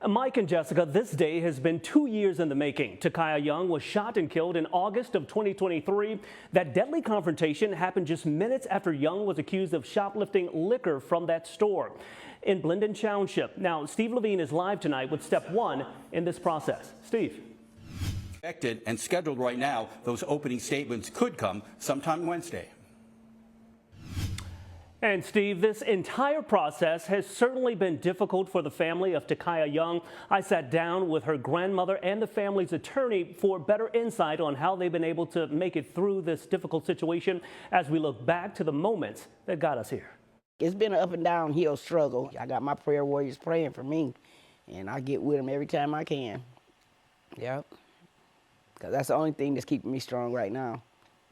Mike and Jessica, this day has been 2 years in the making. Takaya Young was shot and killed in August of 2023. That deadly confrontation happened just minutes after Young was accused of shoplifting liquor from that store in Blendon Township. Now, Steve Levine is live tonight with step one in this process. Steve. Expected and scheduled right now, those opening statements could come sometime Wednesday. And Steve, this entire process has certainly been difficult for the family of Takaya Young. I sat down with her grandmother and the family's attorney for better insight on how they've been able to make it through this difficult situation as we look back to the moments that got us here. It's been an up and downhill struggle. I got my prayer warriors praying for me, and I get with them every time I can. Yep. Because that's the only thing that's keeping me strong right now.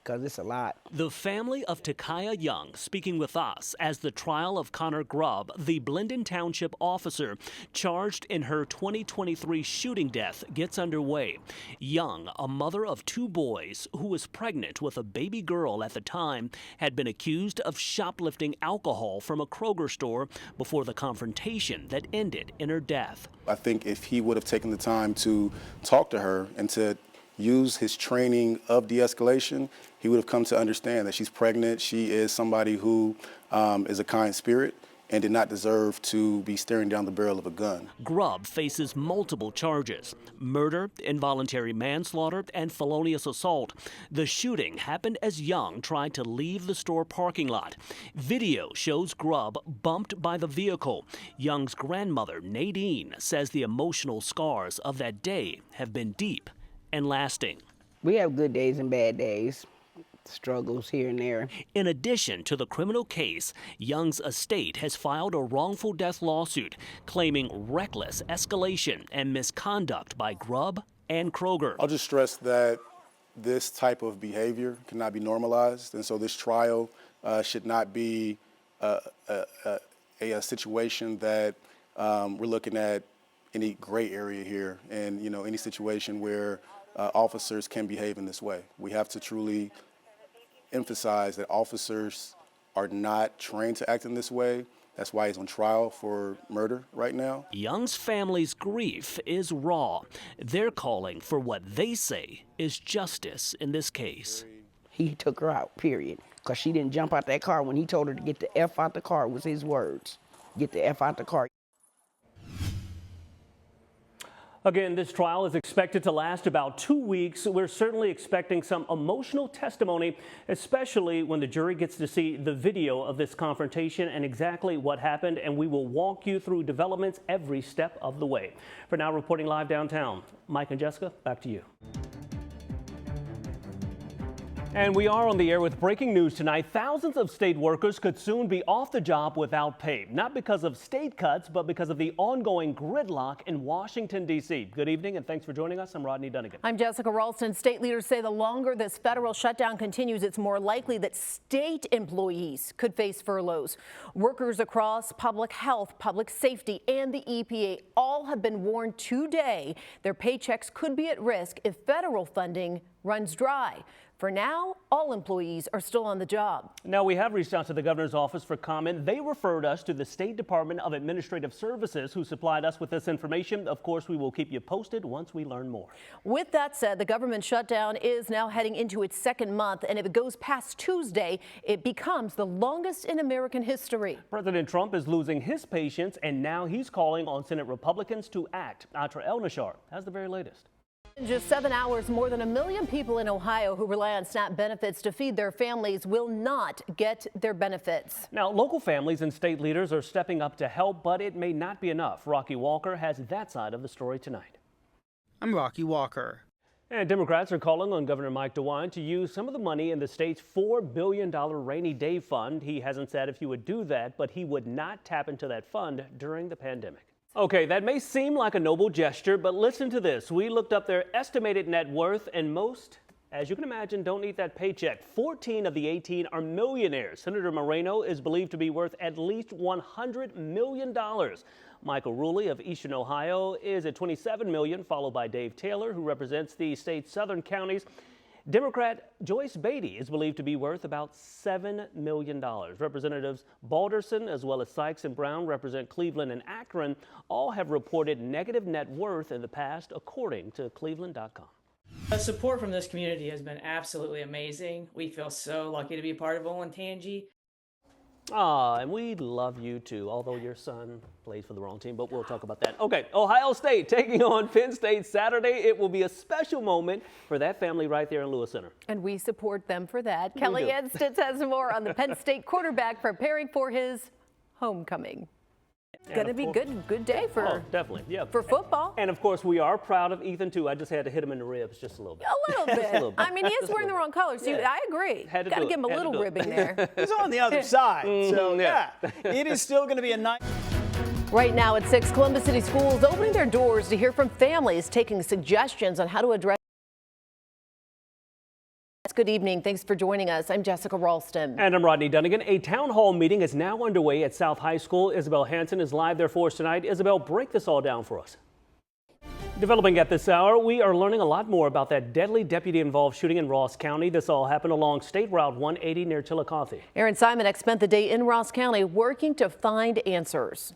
Because it's a lot. The family of Takaya Young speaking with us as the trial of Connor Grubb, the Blendon Township officer charged in her 2023 shooting death, gets underway. Young, a mother of 2 boys who was pregnant with a baby girl at the time, had been accused of shoplifting alcohol from a Kroger store before the confrontation that ended in her death. I think if he would have taken the time to talk to her and to use his training of de-escalation, he would have come to understand that she's pregnant. She is somebody who is a kind spirit and did not deserve to be staring down the barrel of a gun. Grubb faces multiple charges: murder, involuntary manslaughter, and felonious assault. The shooting happened as Young tried to leave the store parking lot. Video shows Grubb bumped by the vehicle. Young's grandmother, Nadine, says the emotional scars of that day have been deep and lasting. We have good days and bad days, struggles here and there. In addition to the criminal case, Young's estate has filed a wrongful death lawsuit claiming reckless escalation and misconduct by Grubb and Kroger. I'll just stress that this type of behavior cannot be normalized, and so this trial should not be a situation that we're looking at any gray area here, and any situation where officers can behave in this way. We have to truly emphasize that officers are not trained to act in this way. That's why he's on trial for murder right now. Young's family's grief is raw. They're calling for what they say is justice in this case. He took her out, period, because she didn't jump out that car when he told her to get the F out the car, was his words. Get the F out the car. Again, this trial is expected to last about 2 weeks. We're certainly expecting some emotional testimony, especially when the jury gets to see the video of this confrontation and exactly what happened. And we will walk you through developments every step of the way. For now, reporting live downtown, Mike and Jessica, back to you. And we are on the air with breaking news tonight. Thousands of state workers could soon be off the job without pay, not because of state cuts, but because of the ongoing gridlock in Washington, D.C. Good evening, and thanks for joining us. I'm Rodney Dunigan. I'm Jessica Ralston. State leaders say the longer this federal shutdown continues, it's more likely that state employees could face furloughs. Workers across public health, public safety, and the EPA all have been warned today their paychecks could be at risk if federal funding runs dry. For now, all employees are still on the job. Now, we have reached out to the governor's office for comment. They referred us to the State Department of Administrative Services, who supplied us with this information. Of course, we will keep you posted once we learn more. With that said, the government shutdown is now heading into its 2nd month, and if it goes past Tuesday, it becomes the longest in American history. President Trump is losing his patience, and now he's calling on Senate Republicans to act. Atra El-Nashar has the very latest. In just 7 hours, more than 1 million people in Ohio who rely on SNAP benefits to feed their families will not get their benefits. Now, local families and state leaders are stepping up to help, but it may not be enough. Rocky Walker has that side of the story tonight. I'm Rocky Walker. And Democrats are calling on Governor Mike DeWine to use some of the money in the state's $4 billion rainy day fund. He hasn't said if he would do that, but he would not tap into that fund during the pandemic. Okay, that may seem like a noble gesture, but listen to this. We looked up their estimated net worth, and most, as you can imagine, don't need that paycheck. 14 of the 18 are millionaires. Senator Moreno is believed to be worth at least $100 million. Michael Ruley of Eastern Ohio is at $27 million, followed by Dave Taylor, who represents the state's southern counties. Democrat Joyce Beatty is believed to be worth about $7 million. Representatives Balderson as well as Sykes and Brown represent Cleveland and Akron. All have reported negative net worth in the past, according to Cleveland.com. The support from this community has been absolutely amazing. We feel so lucky to be part of Olentangy. And we love you too, although your son plays for the wrong team, but we'll talk about that. Okay, Ohio State taking on Penn State Saturday. It will be a special moment for that family right there in Lewis Center. And we support them for that. Kelly Edstitz has more on the Penn State quarterback preparing for his homecoming. Going to be good day for definitely, yeah, for football. And of course, we are proud of Ethan too. I just had to hit him in the ribs just a little bit. A little bit. I mean, he is wearing the wrong colors. So I agree. Got to give him a little ribbing there. He's on the other side, so yeah, it is still going to be a nice. Right now at 6, Columbus City Schools opening their doors to hear from families taking suggestions on how to address. Good evening. Thanks for joining us. I'm Jessica Ralston. And I'm Rodney Dunigan. A town hall meeting is now underway at South High School. Isabel Hanson is live there for us tonight. Isabel, break this all down for us. Developing at this hour, we are learning a lot more about that deadly deputy-involved shooting in Ross County. This all happened along State Route 180 near Chillicothe. Aaron Simonek spent the day in Ross County working to find answers.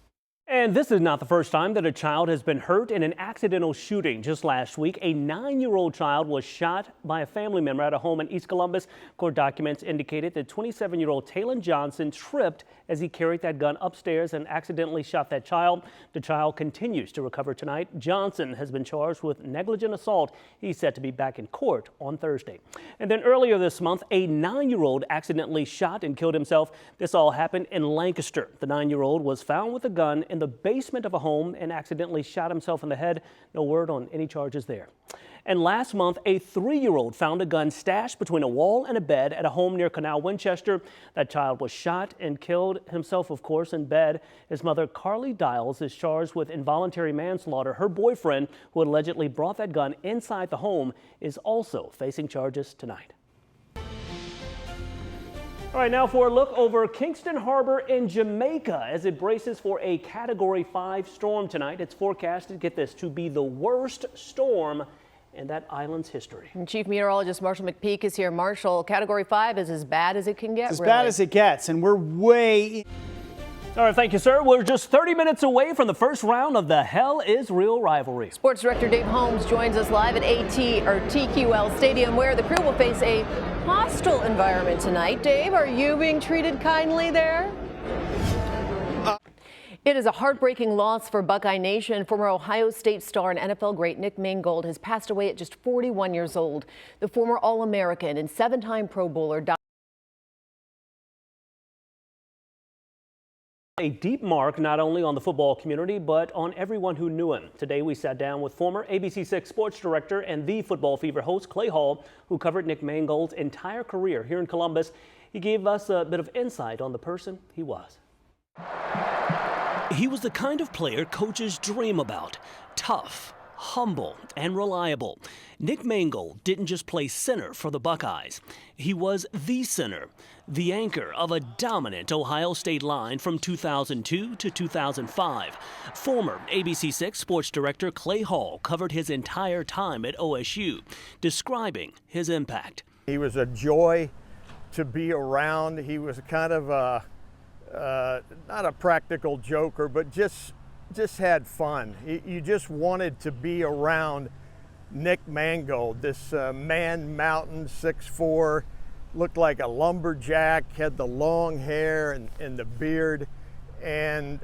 And this is not the first time that a child has been hurt in an accidental shooting. Just last week, a 9-year-old child was shot by a family member at a home in East Columbus. Court documents indicated that 27-year-old Taylon Johnson tripped as he carried that gun upstairs and accidentally shot that child. The child continues to recover tonight. Johnson has been charged with negligent assault. He's set to be back in court on Thursday. And then earlier this month, a 9-year-old accidentally shot and killed himself. This all happened in Lancaster. The 9-year-old was found with a gun in the basement of a home and accidentally shot himself in the head. No word on any charges there. And last month, a 3-year-old found a gun stashed between a wall and a bed at a home near Canal Winchester. That child was shot and killed himself, of course, in bed. His mother, Carly Dials, is charged with involuntary manslaughter. Her boyfriend, who allegedly brought that gun inside the home, is also facing charges tonight. All right, now for a look over Kingston Harbor in Jamaica as it braces for a Category 5 storm tonight. It's forecasted, get this, to be the worst storm in that island's history. And Chief Meteorologist Marshall McPeak is here. Marshall, Category 5 is as bad as it can get, As really. bad as it gets, and we're way. All right, thank you, sir. We're just 30 minutes away from the first round of the Hell is Real rivalry. Sports Director Dave Holmes joins us live at TQL Stadium, where the crew will face a hostile environment tonight. Dave, are you being treated kindly there? It is a heartbreaking loss for Buckeye Nation. Former Ohio State star and NFL great Nick Mangold has passed away at just 41 years old. The former All-American and 7-time Pro Bowler died. A deep mark not only on the football community, but on everyone who knew him. Today we sat down with former WSYX sports director and the Football Fever host Clay Hall, who covered Nick Mangold's entire career here in Columbus. He gave us a bit of insight on the person he was. He was the kind of player coaches dream about. Tough, humble, and reliable. Nick Mangold didn't just play center for the Buckeyes. He was the center, the anchor of a dominant Ohio State line from 2002 to 2005. Former WSYX sports director Clay Hall covered his entire time at OSU, describing his impact. He was a joy to be around. He was kind of not a practical joker, but just had fun. You just wanted to be around Nick Mangold, this man mountain, 6'4", looked like a lumberjack, had the long hair and the beard. And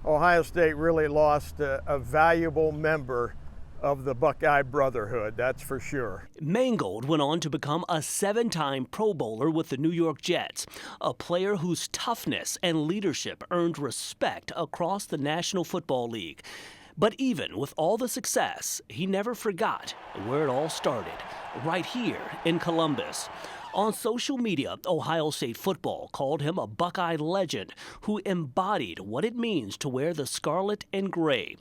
Ohio State really lost a valuable member of the Buckeye Brotherhood, that's for sure. Mangold went on to become a 7-time Pro Bowler with the New York Jets, a player whose toughness and leadership earned respect across the National Football League. But even with all the success, he never forgot where it all started, right here in Columbus. On social media, Ohio State football called him a Buckeye legend who embodied what it means to wear the scarlet and gray.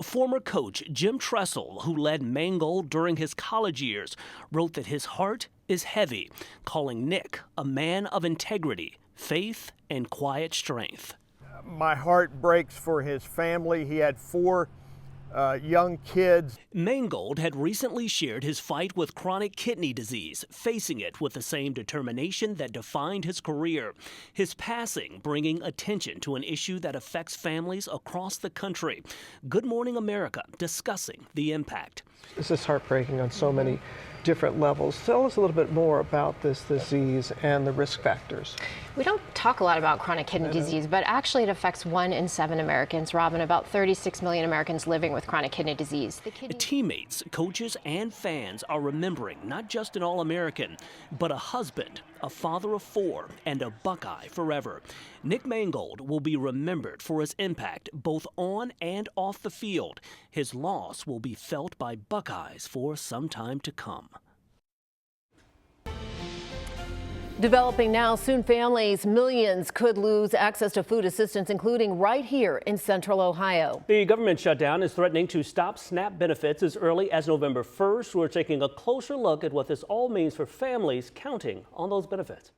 Former coach Jim Tressel, who led Mangold during his college years, wrote that his heart is heavy, calling Nick a man of integrity, faith, and quiet strength. My heart breaks for his family. He had 4 young kids. Mangold had recently shared his fight with chronic kidney disease, facing it with the same determination that defined his career. His passing bringing attention to an issue that affects families across the country. Good Morning America discussing the impact. This is heartbreaking on so many different levels. Tell us a little bit more about this disease and the risk factors. We don't talk a lot about chronic kidney disease, but actually it affects 1 in 7 Americans. Robin, about 36 million Americans living with chronic kidney disease. Teammates, coaches, and fans are remembering not just an All-American, but a husband, a father of 4, and a Buckeye forever. Nick Mangold will be remembered for his impact both on and off the field. His loss will be felt by Buckeyes for some time to come. Developing now, soon millions could lose access to food assistance, including right here in central Ohio. The government shutdown is threatening to stop SNAP benefits as early as November 1st. We're taking a closer look at what this all means for families counting on those benefits.